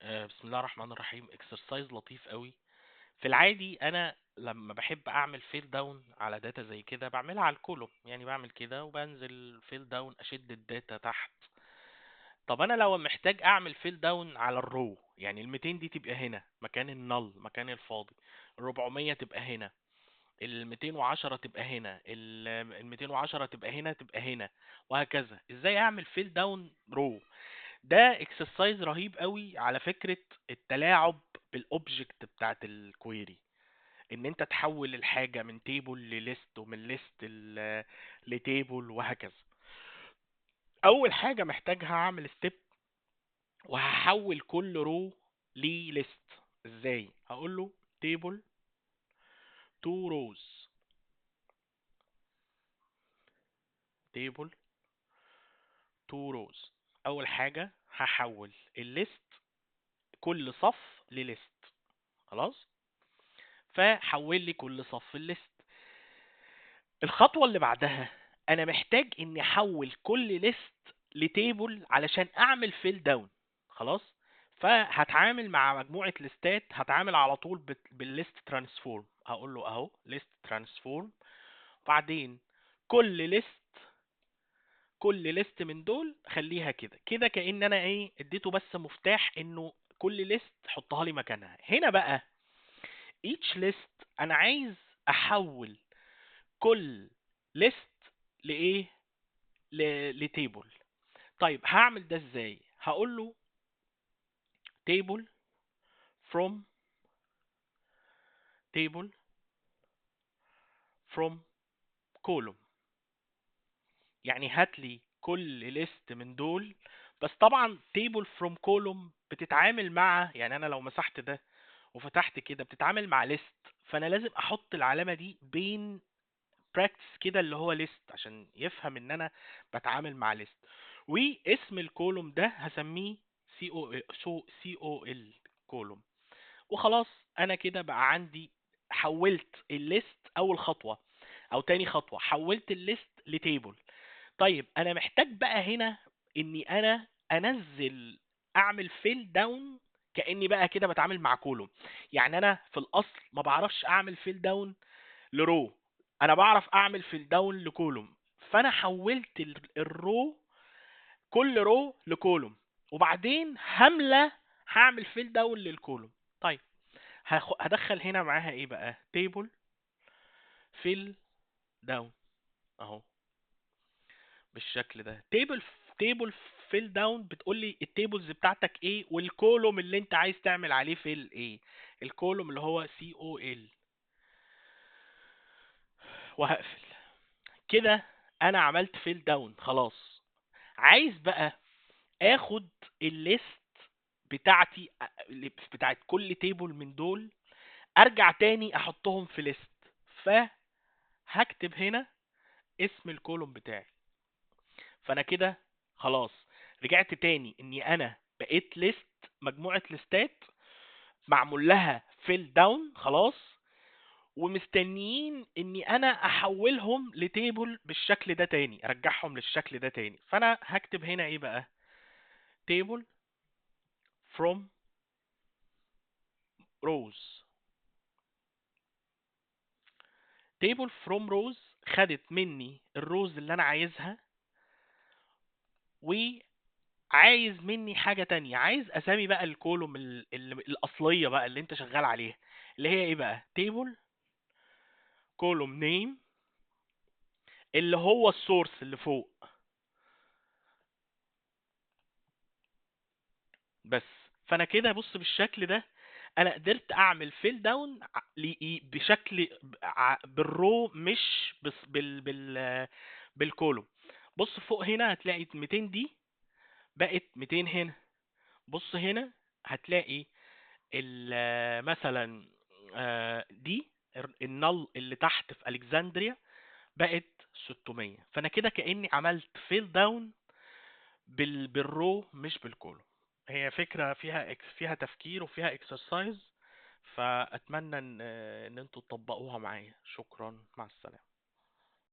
بسم الله الرحمن الرحيم. اكسرسايز لطيف قوي. في العادي انا لما بحب اعمل فيل داون على داتا زي كده بعملها على الكولوم، يعني بعمل كده وبنزل فيل داون اشد الداتا تحت. طب انا لو محتاج اعمل فيل داون على الرو، يعني ال 200 دي تبقى هنا مكان النل، مكان الفاضي، ال 400 تبقى هنا، ال 210 تبقى هنا، ال 210 تبقى هنا، تبقى هنا، وهكذا. ازاي اعمل فيل داون رو؟ ده اكسرسايز رهيب قوي على فكرة التلاعب بالاوبجكت بتاعت الكويري، ان انت تحول الحاجة من تيبل لليست ومن ليست لتيبل وهكذا. اول حاجة محتاجها هعمل ستيب وهحول كل رو لليست. ازاي؟ هقول له تيبل تو روز، تيبل تو روز. اول حاجة هحول الليست كل صف لليست. خلاص، فحول لي كل صف الليست. الخطوة اللي بعدها انا محتاج اني احول كل ليست لتيبل علشان اعمل فيل داون. خلاص، فهتعامل مع مجموعة ليستات، هتعامل على طول بالليست ترانسفورم. هقول له اهو ليست ترانسفورم، وبعدين كل ليست، كل ليست من دول خليها كده كده، كأن انا ايه اديته بس مفتاح انه كل ليست حطها لي مكانها. هنا بقى each list انا عايز احول كل ليست لايه، لتيبل. طيب هعمل ده ازاي؟ هقول له table from table from column، يعني هات لي كل ليست من دول. بس طبعا table from column بتتعامل مع، يعني انا لو مسحت ده وفتحت كده بتتعامل مع list، فانا لازم احط العلامة دي بين براكتس كده اللي هو list عشان يفهم ان انا بتعامل مع list. واسم الكولوم ده هسميه سي او ال كولوم. وخلاص، انا كده بقى عندي حولت الليست. اول خطوة او تاني خطوة حولت الليست لتيبل. طيب انا محتاج بقى هنا اني انا انزل اعمل فيل داون، كاني بقى كده بتعامل مع كولوم. يعني انا في الاصل ما بعرفش اعمل فيل داون لرو، انا بعرف اعمل فيل داون لكولوم. فانا حولت الرو، كل رو لكولوم، وبعدين هملة هعمل فيل داون للكولوم. طيب هدخل هنا معاها ايه بقى؟ تيبل فيل داون اهو بالشكل ده. تيبل فيل داون بتقول لي التيبلز بتاعتك ايه والكولوم اللي انت عايز تعمل عليه فيل ايه. الكولوم اللي هو سي او ال. وهقفل كده. انا عملت فيل داون خلاص. عايز بقى اخد الليست بتاعتي، بتاعت كل تيبل من دول، ارجع تاني احطهم في ليست. فهكتب هنا اسم الكولوم بتاعي. فانا كده خلاص رجعت تاني اني انا بقيت ليست، مجموعة ليستات معمول لها فيل داون خلاص، ومستنيين اني انا احولهم لتيبل بالشكل ده تاني، ارجعهم للشكل ده تاني. فانا هكتب هنا ايه بقى؟ table from rows. table from rows خدت مني الروز اللي انا عايزها، وعايز مني حاجة تانية، عايز اسامي بقى الكولوم الاصلية بقى اللي انت شغال عليها، اللي هي ايه بقى؟ table column name اللي هو السورس اللي فوق بس. فانا كده بص بالشكل ده انا قدرت اعمل فيل داون بشكل بالرو، مش بس بالكولوم. بص فوق هنا هتلاقي 200 دي بقت 200 هنا. بص هنا هتلاقي مثلا دي النل اللي تحت في الكسندريا بقت 600. فانا كده كاني عملت فيل داون بالرو مش بالكولوم. هي فكرة فيها تفكير وفيها اكسرسايز، فاتمنى ان انتوا تطبقوها معايا. شكرا، مع السلامة.